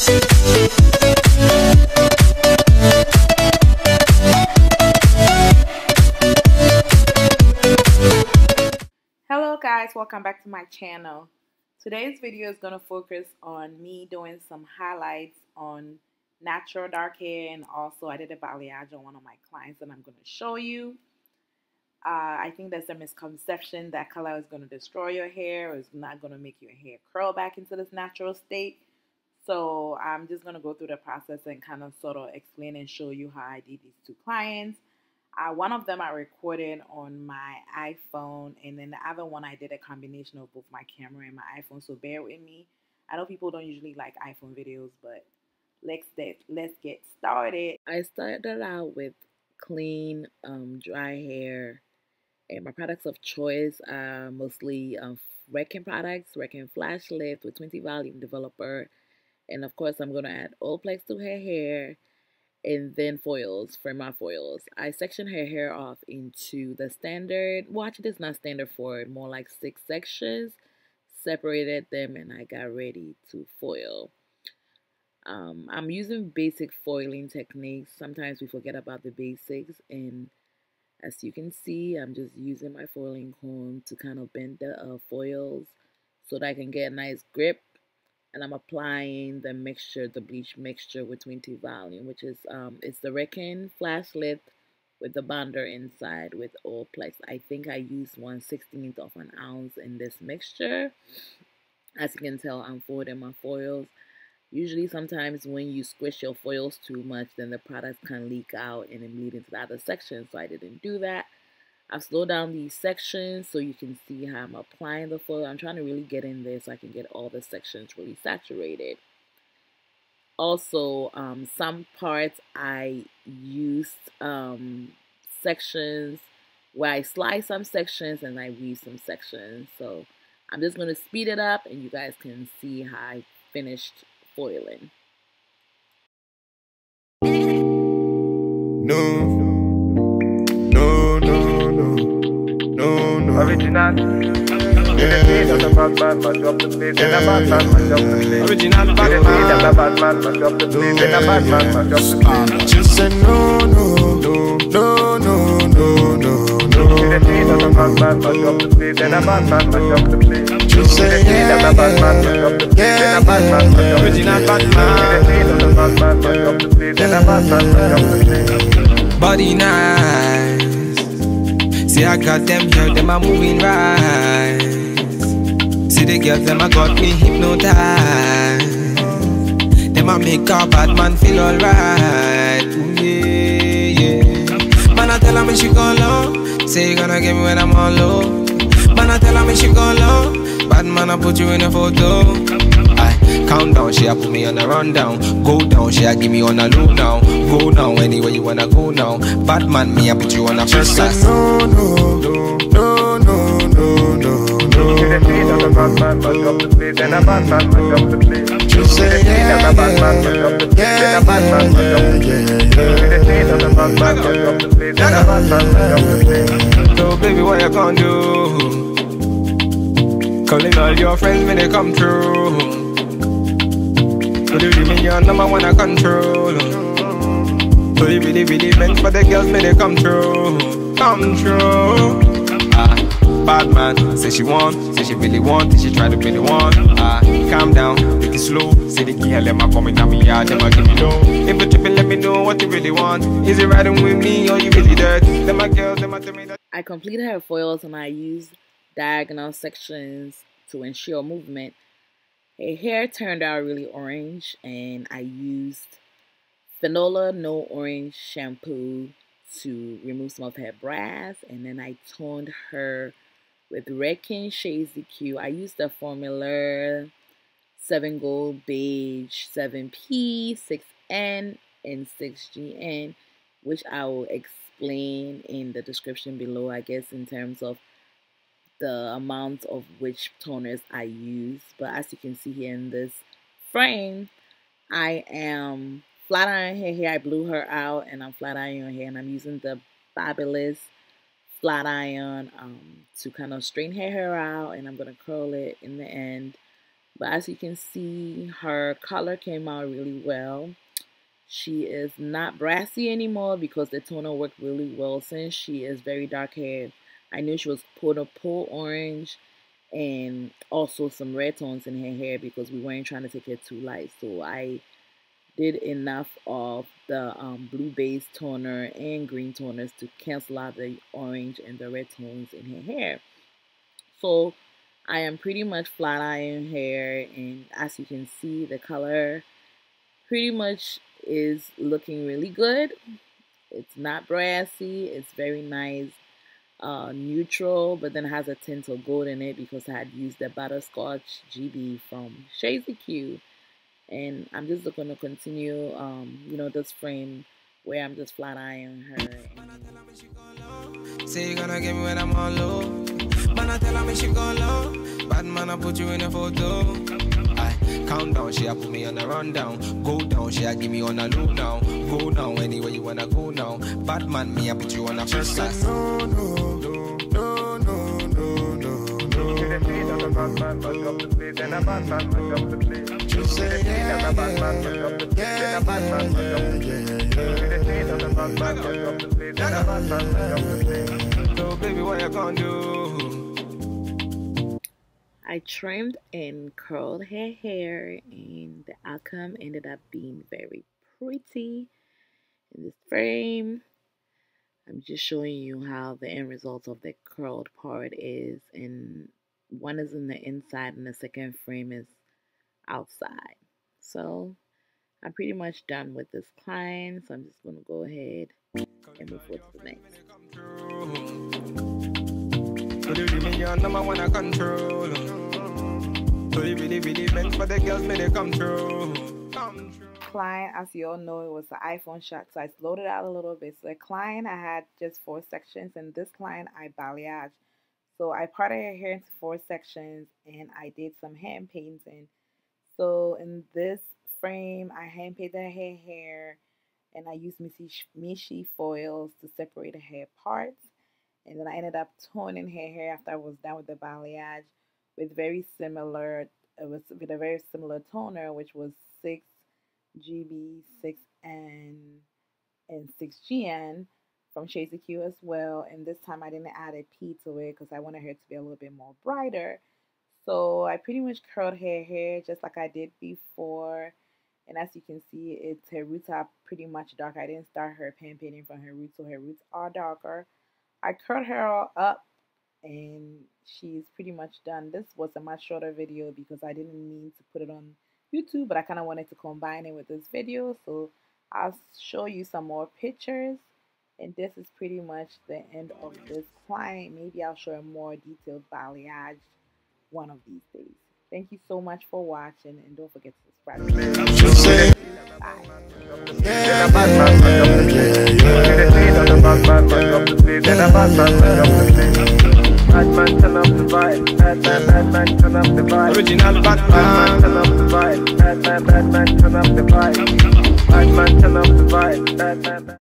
Hello guys, welcome back to my channel. Today's video is going to focus on me doing some highlights on natural dark hair, and also I did a balayage on one of my clients and I'm going to show you. I think there's a misconception that color is going to destroy your hair or is not going to make your hair curl back into this natural state. So I'm just going to go through the process and kind of sort of explain and show you how I did these two clients. One of them I recorded on my iPhone, and then the other one I did a combination of both my camera and my iPhone, so bear with me. I know people don't usually like iPhone videos, but let's get started. I started out with clean, dry hair, and my products of choice are mostly Redken products, Redken Flashlift with 20 volume developer, and of course I'm going to add Olaplex to her hair. And then foils for my foils. I section her hair off into the standard, well actually it's not standard for more like 6 sections, separated them, and I got ready to foil. I'm using basic foiling techniques. Sometimes we forget about the basics, and as you can see, I'm just using my foiling comb to kind of bend the foils so that I can get a nice grip. And I'm applying the mixture, the bleach mixture with 20 volume, which is it's the Redken Flashlift with the bonder inside with Olaplex. I think I used 1/16th of an ounce in this mixture. As you can tell, I'm folding my foils. Usually, sometimes when you squish your foils too much, then the products can leak out and then bleed into the other section. So I didn't do that. I've slowed down these sections so you can see how I'm applying the foil. I'm trying to really get in there so I can get all the sections really saturated. Also, some parts I used sections where I slice some sections and I weave some sections. So I'm just going to speed it up and you guys can see how I finished foiling. Original. Yeah. The bad man, but up the place. And a bad man, but up the place. Original bad man. And a bad man, but up the place. And a bad man, but up the place. Just say no, no, no, no, no, no, no, no. The bad man, but up the place. And a bad man, but up the place. Just say yeah, yeah, bad man, but up the place. And a bad man, but up the place. Original bad man. The bad man, but up the place. And a bad man, but up the place. Body nice. See, I got them here, them are moving right. See the girls, them I got me hypnotized. Them I make a bad man feel alright. Yeah, yeah. Man, I tell her me she gone low. Say you gonna get me when I'm on low. Man, I tell her me she gone low. Bad man, I put you in a photo. I count down, she a put me on a rundown. Go down, she a give me on a low now. Go now, anywhere you wanna go now. Bad man, me I put you on a first class. No, no, no, no, no, no, no. The bad man, but up the place. And a bad man, but up the place. Just say yeah, the bad man, but up the place. And a bad man, but up the place. The bad man, but up the place. And a bad man, but up the place. So baby, what you gonna do? Calling all your friends when they come through. So you give me your number one I control. So you really meant for the girls when they come through. Come through. Bad man, say she want, say she really want, say she try to really want. Calm down, take it slow. Say the girl, let me come in me yard, them I give me low. If you tripping, let me know what you really want. Is it riding with me or you really dirt? Them my girls, them I tell me that. I completed her foils and I used diagonal sections to ensure movement. Her hair turned out really orange, and I used Finola No Orange shampoo to remove some of her brass, and then I toned her with Redken Shades DQ. I used the formula 7 Gold Beige 7P, 6N, and 6GN, which I will explain in the description below, I guess, in terms of the amount of which toners I use. But as you can see here in this frame, I am flat iron her hair. I blew her out and I'm flat ironing her hair, and I'm using the Fabulous flat iron to kind of straighten her hair out, and I'm going to curl it in the end. But as you can see, her color came out really well. She is not brassy anymore because the toner worked really well. Since she is very dark haired, I knew she was put a pearl orange and also some red tones in her hair because we weren't trying to take it too light. So I did enough of the blue base toner and green toners to cancel out the orange and the red tones in her hair. So I am pretty much flat iron hair, and as you can see, the color pretty much is looking really good. It's not brassy, it's very nice, neutral, but then has a tint of gold in it because I had used the butterscotch GB from Scwarzkopf. And I'm just going to continue, you know, this frame where I'm just flat iron her. Say you gonna get me when I'm on low. Man, I tell her me she gone low. Bad man, I put you in a photo. I count down, she a put me on a rundown. Go down, she a give me on a loop now. Go now, anywhere you wanna go now. Bad man, me I put you on a first class. No, no, no, no, no, no, no. Just say yeah, So baby, what you gonna do? I trimmed and curled her hair, and the outcome ended up being very pretty in this frame. I'm just showing you how the end result of the curled part is, and one is in the inside and the second frame is outside. So I'm pretty much done with this client, so I'm just going to go ahead and move forward to the next. So you give me your number one I control. So you really meant for the girls, may they come true. Client, as you all know, it was the iPhone shot, so I slowed it out a little bit. So the client, I had just 4 sections, and this client I balayage. So I parted her hair into 4 sections, and I did some hand painting. So in this frame, I hand painted her hair, and I used Mishi foils to separate the hair parts. And then I ended up toning her hair after I was done with the balayage with a very similar toner, which was 6 GB, 6N, and 6GN from Scwarzkopf as well. And this time I didn't add a P to it because I wanted her to be a little bit more brighter. So I pretty much curled her hair just like I did before. And as you can see, her roots are pretty much dark. I didn't start her pan painting from her roots, so her roots are darker. I curled her all up, and she's pretty much done. This was a much shorter video because I didn't mean to put it on YouTube, but I kind of wanted to combine it with this video. So I'll show you some more pictures, and this is pretty much the end of this client. Maybe I'll show a more detailed balayage one of these days. Thank you so much for watching, and don't forget to subscribe. Bye. Batman, turn up the vibe. Batman, turn up the vibe. Original Batman, turn up the vibe. Batman, turn up the vibe. Batman, turn up the vibe.